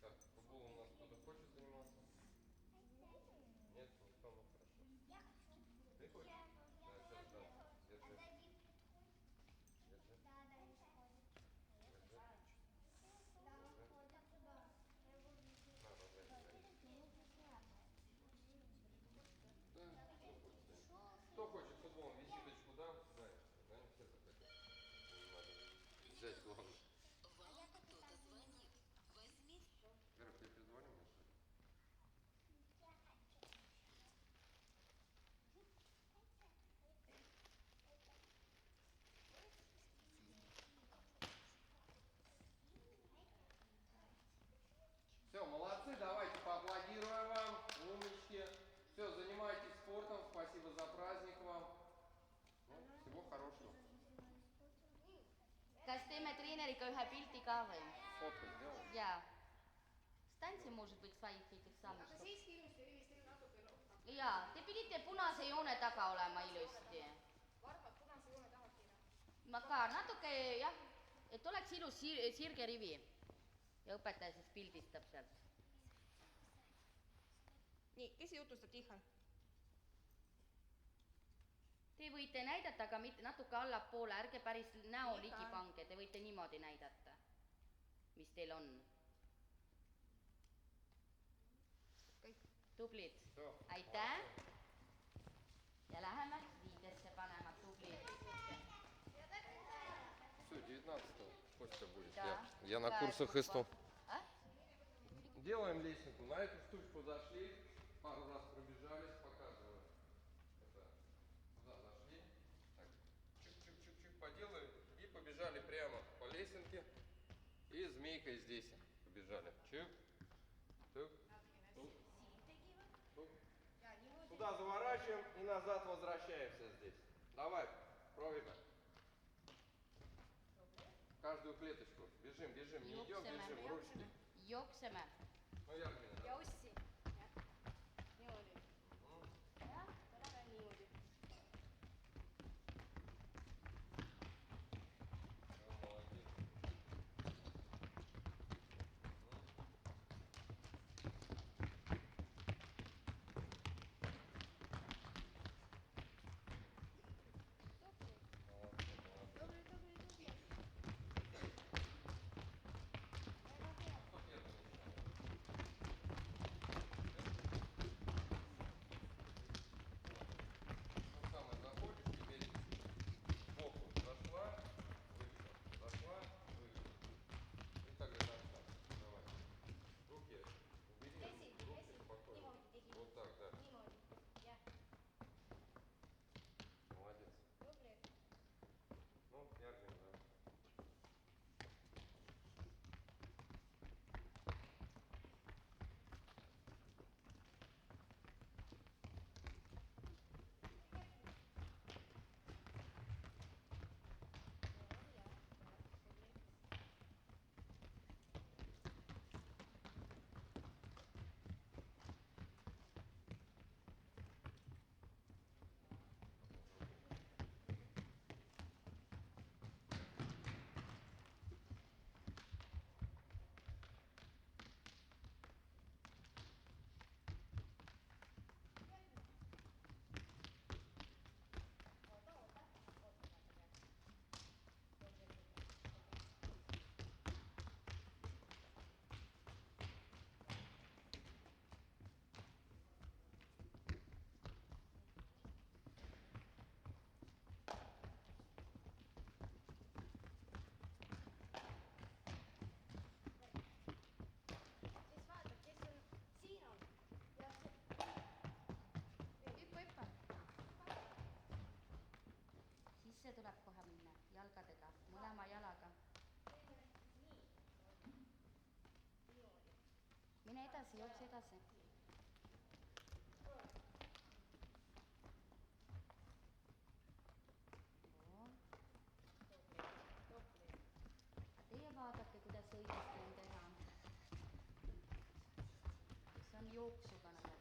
Так, футбол у нас кто-то хочет заниматься? Нет, никто, ну хорошо. Ты хочешь? Да, сейчас дам. Держи. Держи. Держи. На, базарь. Да, кто хочет заниматься? Кто хочет футболом? Визиточку дам? Знаешь, да, не все захотят. Не надо взять главное. Вам кто-то звонит. Возьмите. Вера, тебе перезвоним, мне что ли? Все, молодцы, давайте поаплодируем вам, умнички. Все, занимайтесь спортом, спасибо за праздник вам. Ну, всего хорошего. Kas teeme treeneriga ühe pildi ka või? Фотку сделаем? Jaa. Stansi может быть своих этих самых. Aga siiski ilusti helistada natuke rohkem. Jaa, te pidite punase joone taga olema ilusti. Varmad punase joone tahakina. Makar, natuke jah, et oleks ilus sirgerivi. Ja õpetaja siis pildistab sealt. Nii, kes jutustab Tihan? Te võite näidata, aga mitte natuke allapoole, ärge päris näo ligi pange, te võite niimoodi näidata, mis teil on. Kõik. Tublid. Aitäh. Ja läheme viidesse panema, tublid. Все, 19-го Костя будет. Да. Я на курсах ИСТО. А? Делаем лесенку. На эту штучку зашли, пару раз пробежались, показываю. Это, туда зашли. Так, чик-чик-чик-чик поделали и побежали прямо по лесенке. И змейкой здесь побежали. Чик, тук, тук, тук. Туда заворачиваем и назад возвращаемся здесь. Давай, пробуем. Каждую клеточку. Бежим, бежим, не идем, бежим, ручки. Jookseme. No järgmine. Ja Ossi. Niimoodi. Jah, täna niimoodi. Молодец. Sisse tuleb kohe minna jalgadega, mõlema jalaga. Mine edasi, jookse edasi. Teie vaadake, kuidas õigesti on teha. See on jooksuga nagu.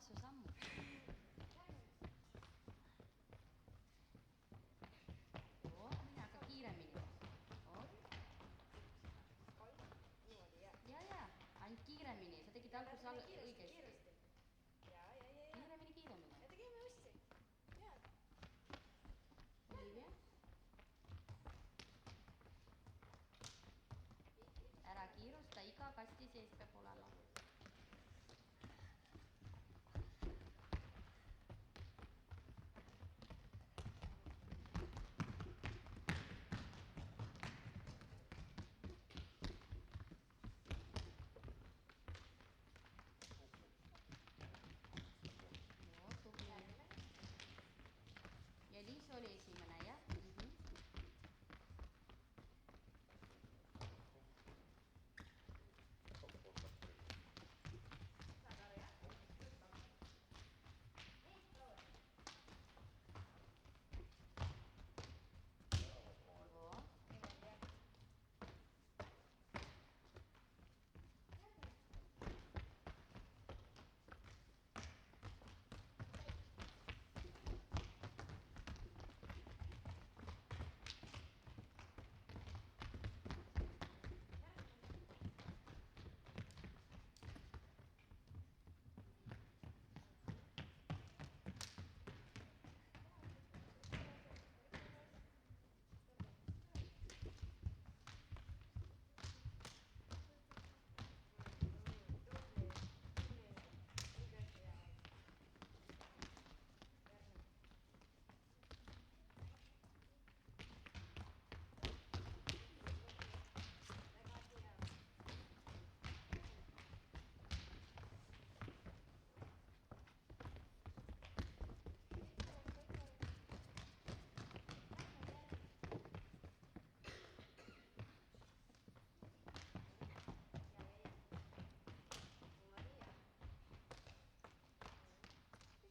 su sammud. Oo, mine hakka kiiremini. Vot. niimoodi, Ja, ainult kiiremini, sa tegid alguses õigesti. kiiresti. Ja. Kiiremini. Ja tegime ussi. Head. Olivia. Ära kiirusta, iga kasti sees peab olema. Joo, tubli. Ja Liis oli esimene, jah?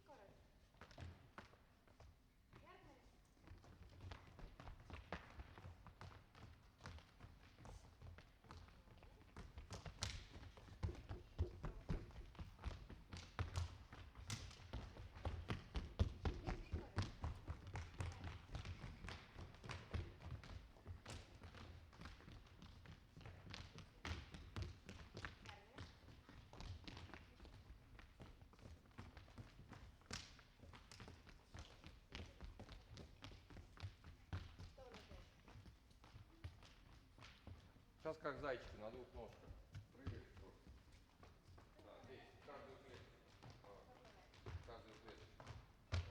Vot. Сейчас как зайчики на двух ножках. Прыгаешь просто. Да, здесь, каждую клеточку. Каждую клеточку.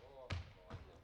О, молодец.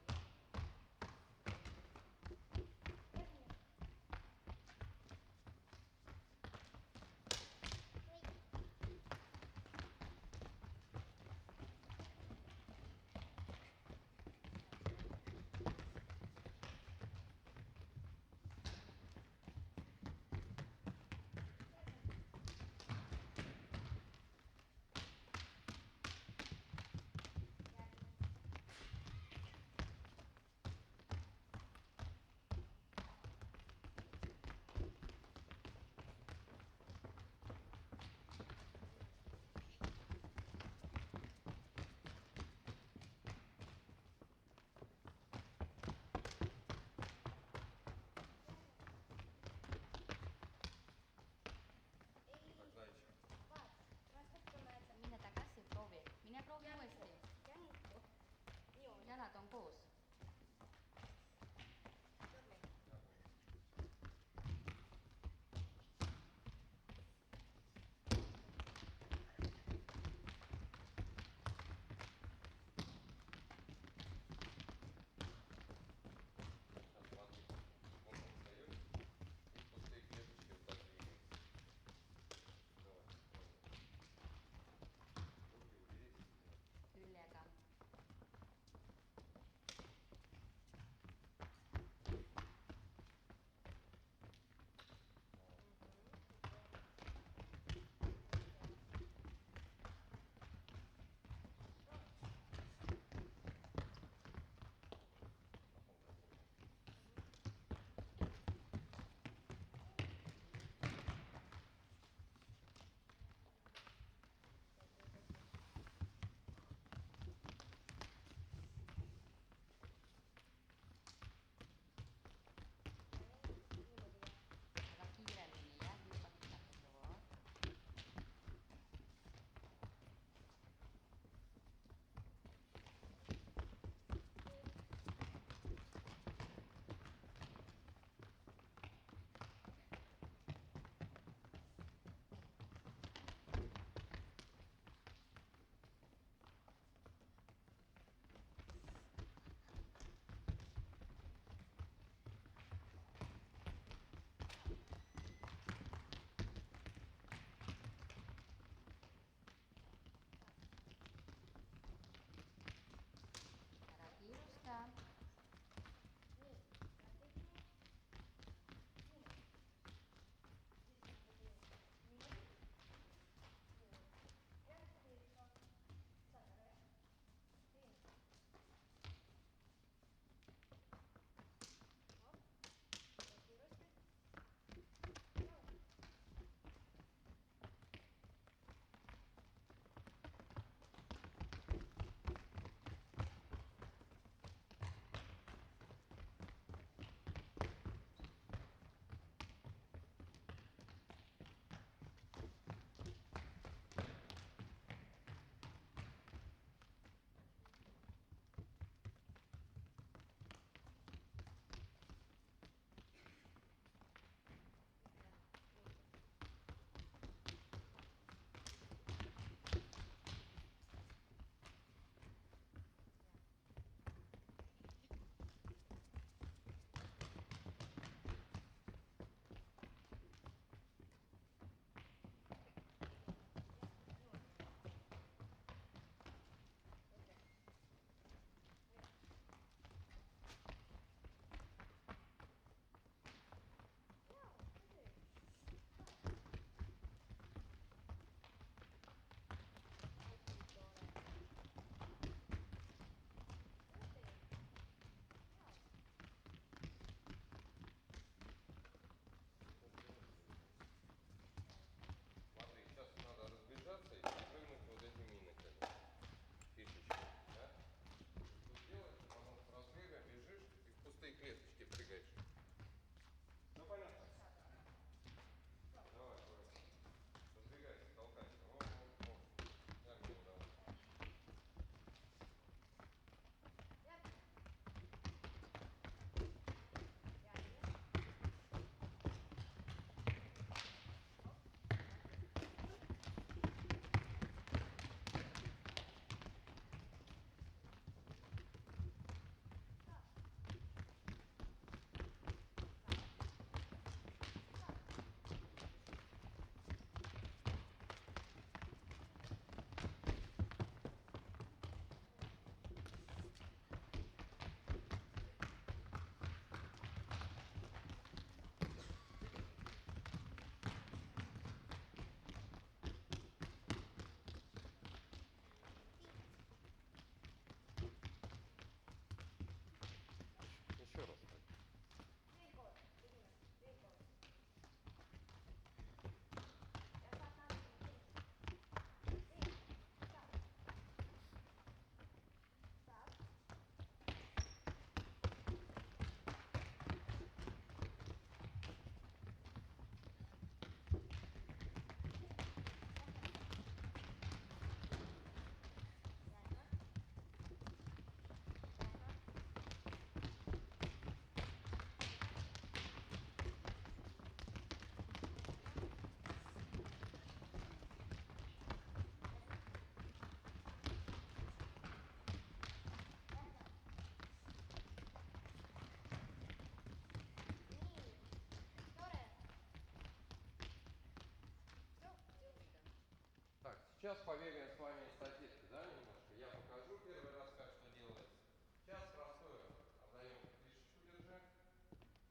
Сейчас побегаем с вами эстафетки, да, немножко. Я покажу первый раз, как что делается. Сейчас простое. Отдаем фишечку, держи.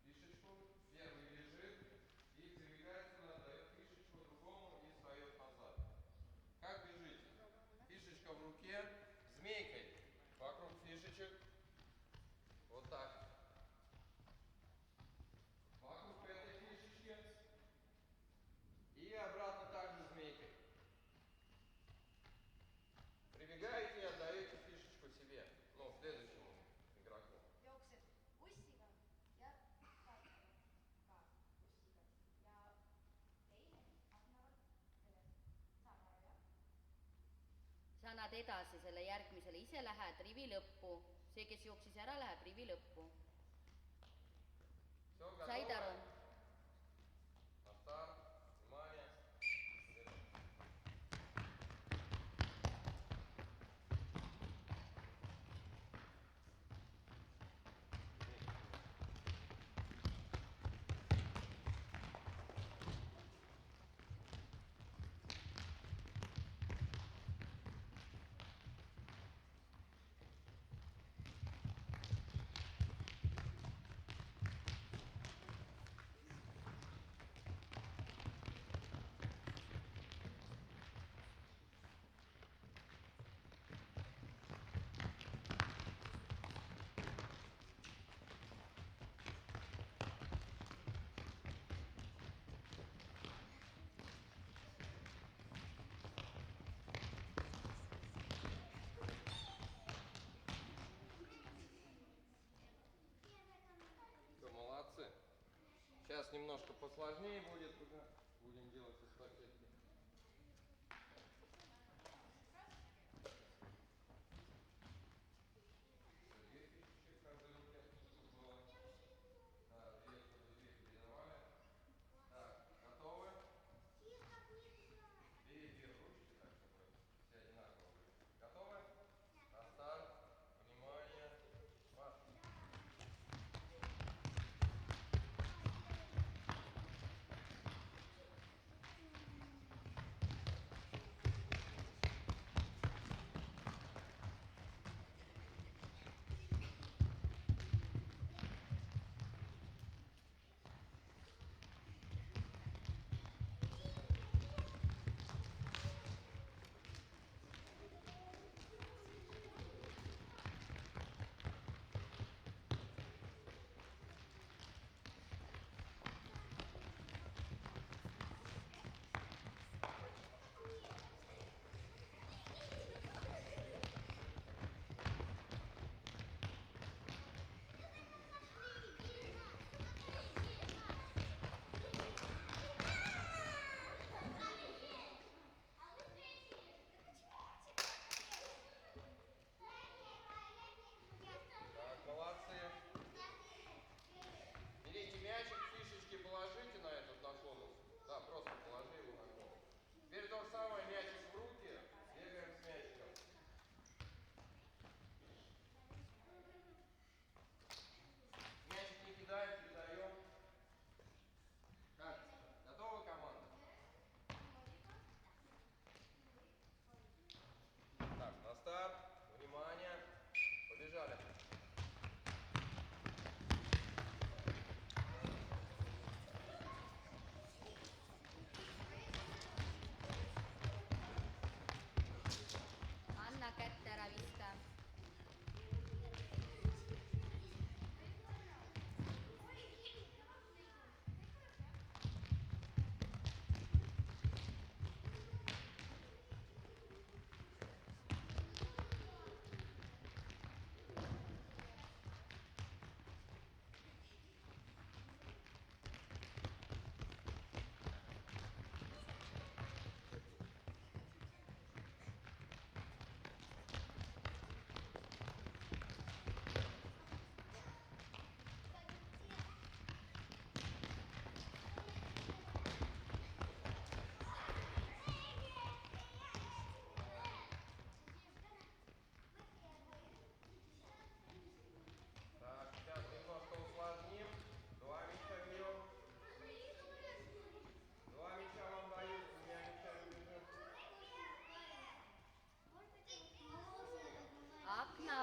Фишечку. Первый бежит и прибегает сюда, дает фишечку другому и встает назад. Как бежите? Фишечка в руке, змейкой вокруг фишечек. Вот так. Вокруг этой фишечки. И обратно также змейкой. Прибегаете и отдаете фишечку себе. Ну, следующему игроку. Jooksed bussiga ja vaatavad ka bussiga ja teine annavad selle. Saad aru, jah? sa annad edasi selle järgmisele, ise lähed rivi lõppu. see, kes jooksis ära, läheb rivi lõppu. Все, said готовы? aru? На старт. Внимание. Все, молодцы. Сейчас немножко посложнее будет уже. Будем делать эстафетки. Две фишечки в каждой руке, чтобы было. Да, две, чтобы две передавали. Так, готовы? Две ручки, так, чтобы все одинаково были. Готовы? На старт. Внимание. Марш.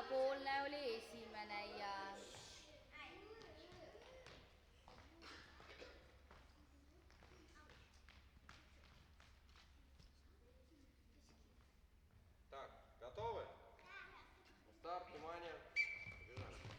allapoolne oli esimene ja Так, готовы? На старт, внимание. Побежали.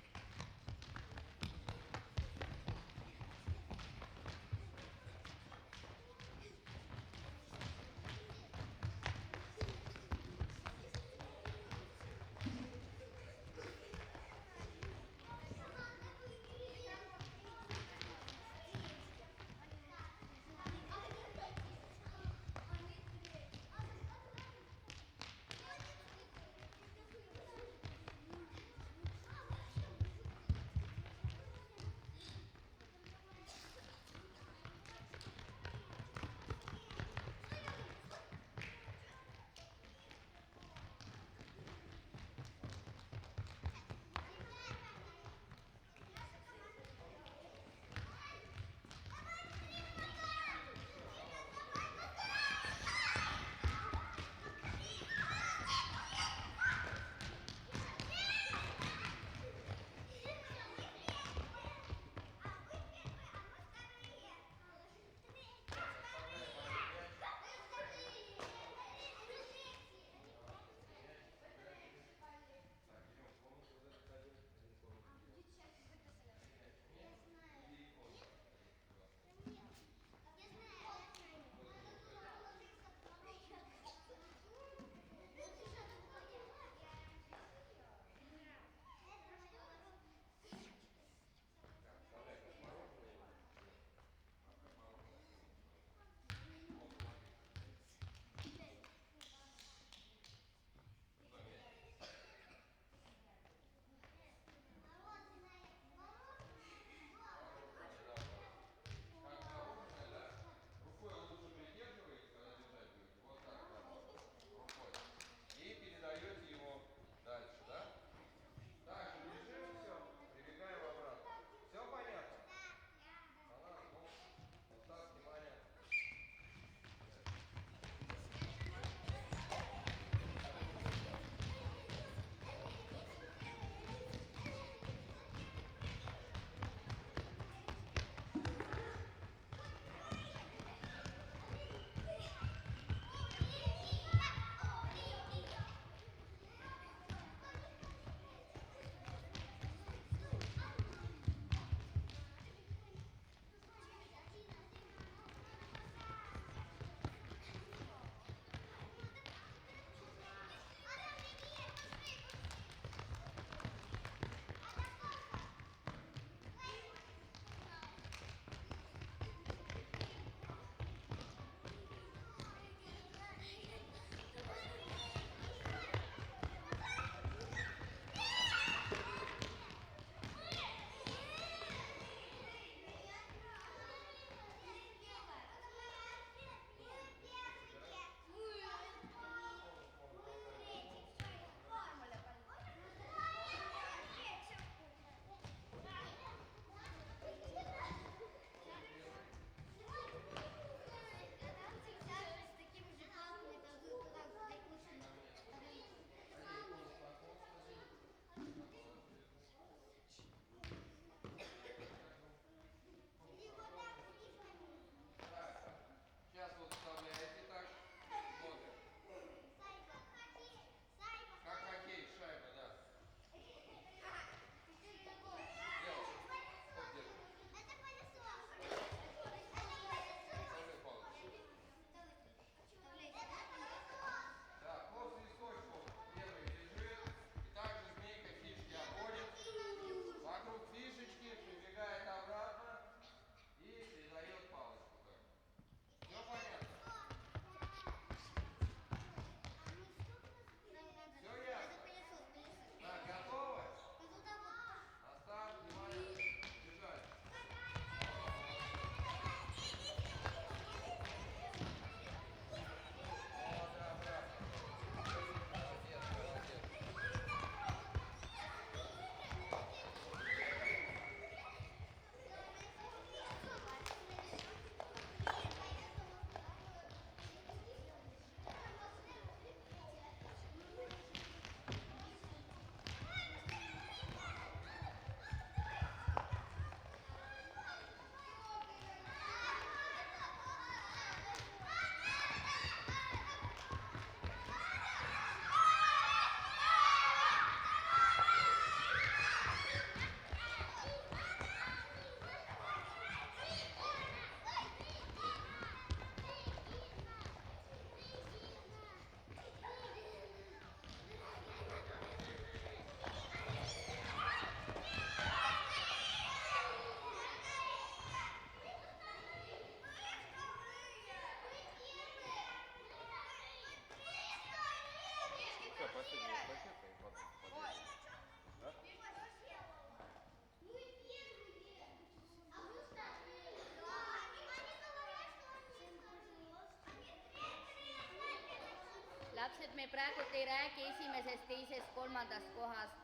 lapsed, me praegu ei räägi esimesest, teisest, kolmandast kohast.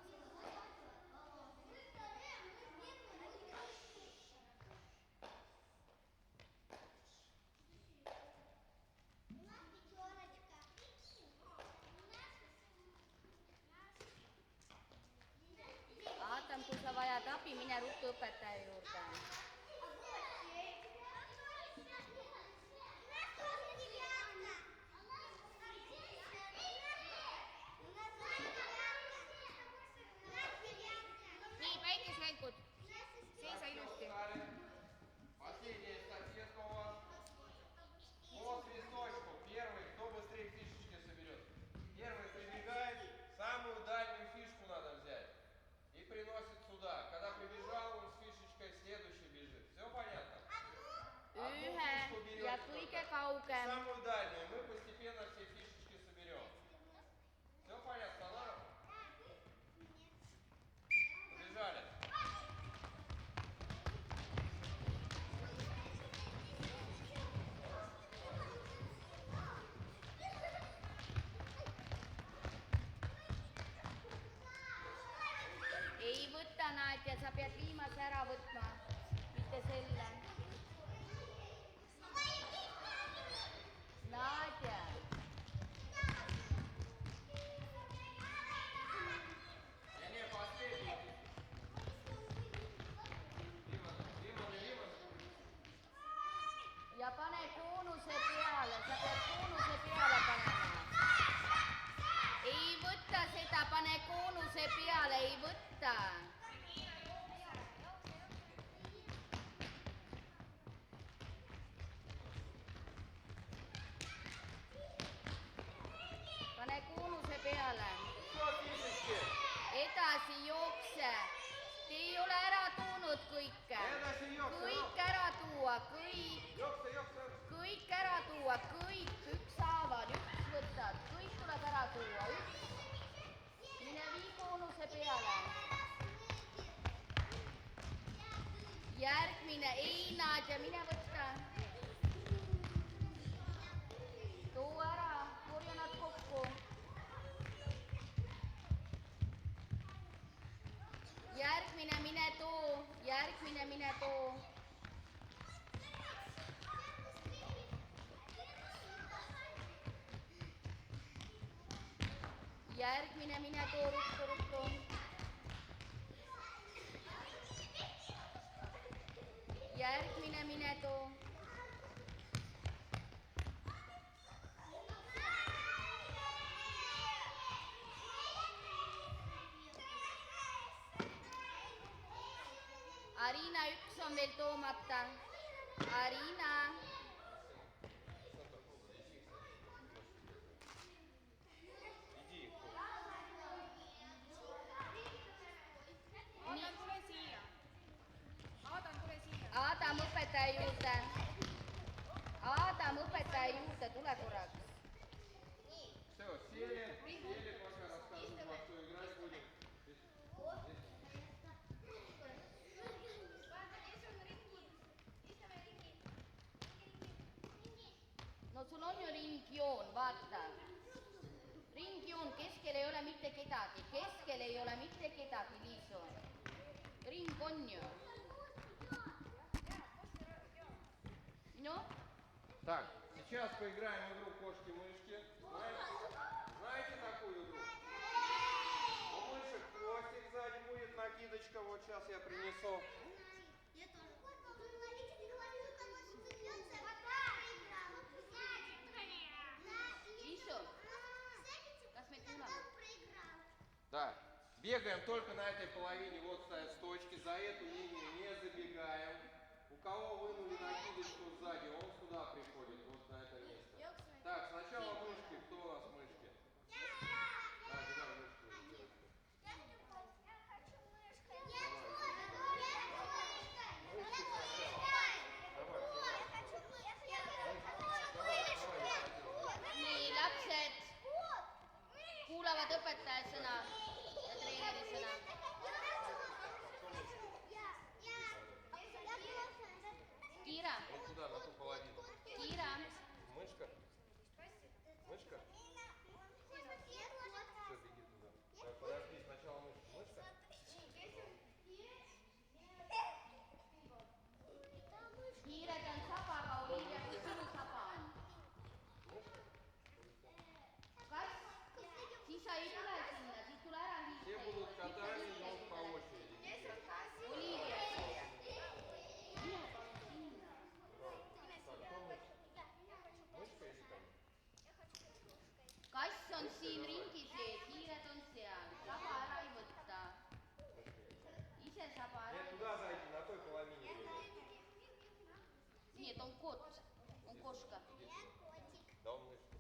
Aatam, kui sa vajad abi, mine ruttu õpetaja juurde. Nii, päikeselgud. Seisa ilusti. Последняя эстафетка у вас. По свисточку. Первый, кто быстрее фишечки соберет. Первый прибегает, самую дальнюю фишку надо взять. И приносит сюда. Когда прибежал, он с фишечкой следующий бежит. Все понятно? Одну фишку Ühe берете ja только. kõige kaugem. Самую дальнюю. Мы постепенно все фишечки соберем. Все понятно, Танаров? Побежали. Ei võta, Nadja, sa pead viimase ära võtma, mitte selle. Nadja. Не, последний. Viimane. Ja pane koonuse peale, sa pead koonuse peale panema. Ei võta seda, pane koonuse peale, ei võta. Pane koonuse peale. Все, фишечки. Edasi jookse. Te ei ole ära toonud kõike. Edasi jookse. Kõik ära tuua, kõik. Jookse. Kõik ära tuua, kõik ükshaaval, üks võtad, kõik tuleb ära tuua, üks. Mine vii koonuse peale. Järgmine, ei Nadja, mine võtta. Too ära, korja nad kokku. Järgmine, mine too, järgmine, mine too. Järgmine, mine too, ruttu. Järgmine, mine too. Arina, üks on veel toomata. Arina. Aadan, tule siia. Aadan, tule siia. Adam, õpetaja juurde. Adam, õpetaja juurde, tule korraks. Все, сели, пока расскажу, во что играть будем. No sul on ju ringjoon, vaata. Ringjoon, keskel ei ole mitte kedagi. Keskel ei ole mitte kedagi, Liisu. Ring on ju. No? Так, сейчас поиграем в игру кошки-мышки. Знаете такую игру? У мышек хвостик сзади будет, накидочка. Вот сейчас я принесу. Я тоже. Ловите, ты говорил, как он цепется. Liisu, kas me kuulame? Да, бегаем только на этой половине, вот стоят точки. За эту линию не забегаем. У кого вынули накидочку сзади, он сюда приходит, вот на это место. Так, сначала мышки. Кто у нас мышки? Да, давай мышки. Nii, lapsed kuulavad õpetaja sõna ja treeneri sõna. Kiira, Вот туда, на ту половину. Kiira, Мышка. Мышка. Нет, он кот. Он кошка. Да, он мышка.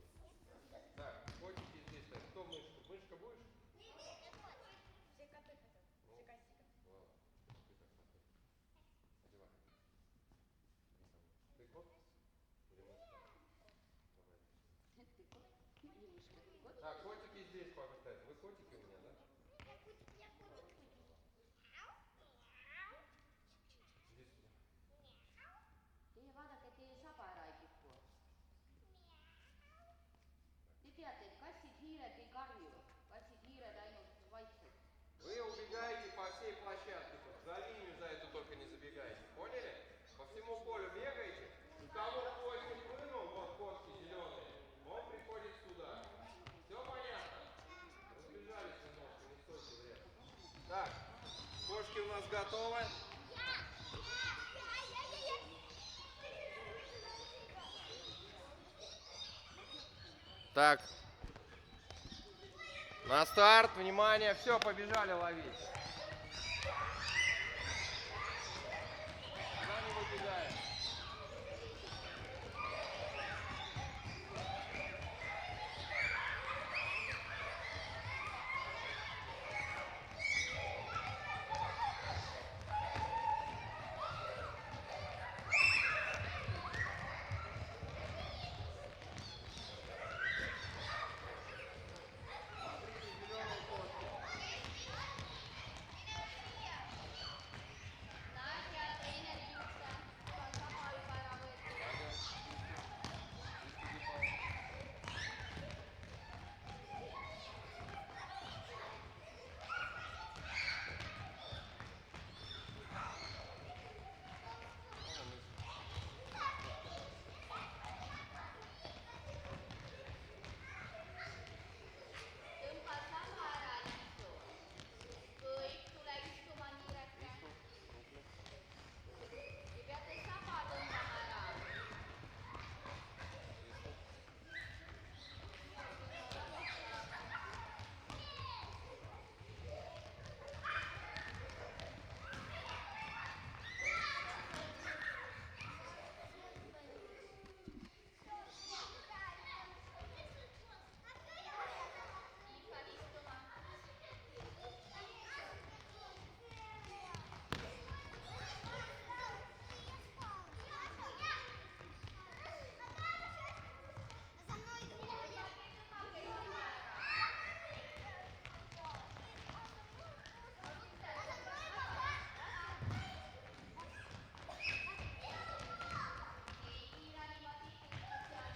Так, котики здесь стоят. Кто мышка? Мышка будешь? Все коты хотят. Все котики. Ладно, ты как коты. Одевай. Ты кот? Или мышка? Давай. Ты кот или мышка? Кот? Так, котики здесь пока стоят. Вы котики у меня, да? Иди сюда. Teie vaadake, teie saba ära ei kipu. Te teate, et kassid, hiired ei karju. Kassid, hiired ainult vaikselt. Вы убегаете по всей площадке. Тут. За линию за эту только не забегаете. Поняли? По всему полю бегаете. У кого хвостик вынул, вот кошки зеленые, он приходит сюда. Все понятно? Разбежались немножко, не стойте вряд. Так, кошки у нас готовы. Так. На старт, внимание, все, побежали ловить. Куда не выбегаем. Смотрите, зеленые кошки. Настя, treener juurde. On saba juba ära võetud. Ага. Иди, Павел. Tõmba saba ära, Liisu. Kõik, tule istuma nii räkke. Te peate saba tõmbama ära. Ihkan istuma. Ei piira niimoodi spetsiaalselt.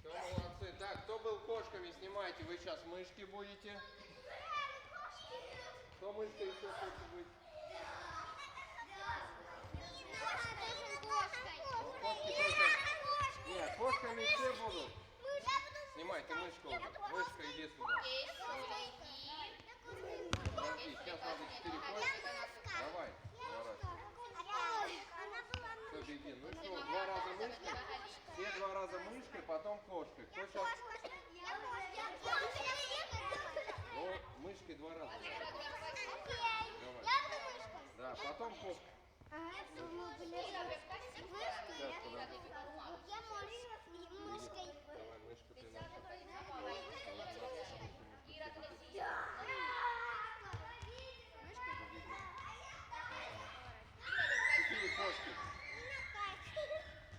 Все, молодцы. Так, кто был кошками, снимайте. Вы сейчас мышки будете. Кто мышкой еще хочет быть? Кошки только... Нет, кошками все будут. Снимай, ты мышка уже. Мышка, иди сюда. Подожди, сейчас надо 4 кошки. Давай, поворачивай. Все, беги. Ну что, 2 раза мышкой? Все 2 раза мышкой, потом кошкой. Кто сейчас... Ну, мышкой 2 раза. Давай. Да, потом кошкой. Давай, мышка ты наша. Kiira, tule siia. 4 кошки.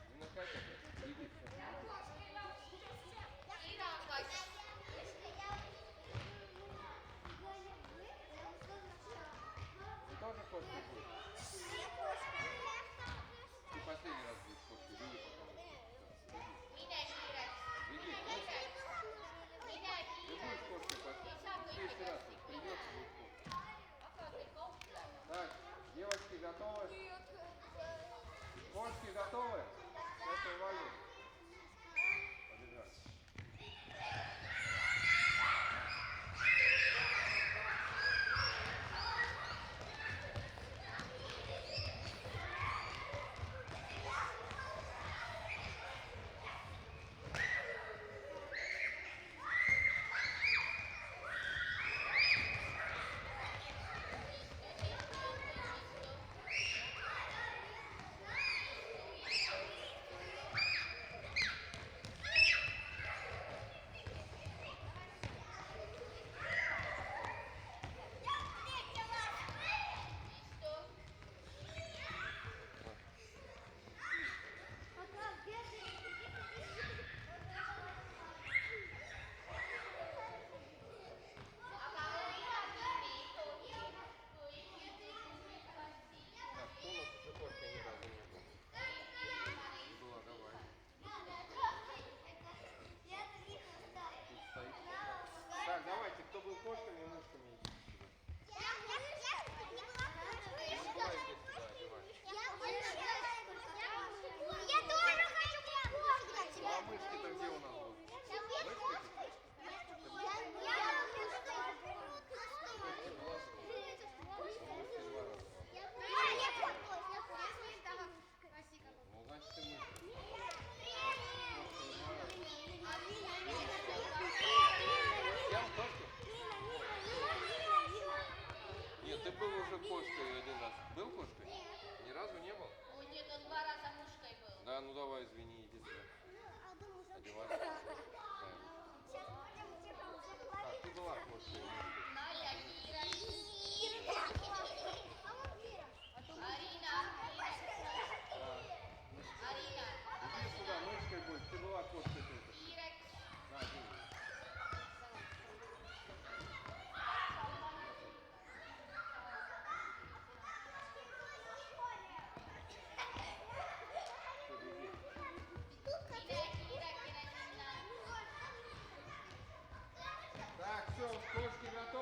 Не накатывай. Иди, все. Ножки готовы.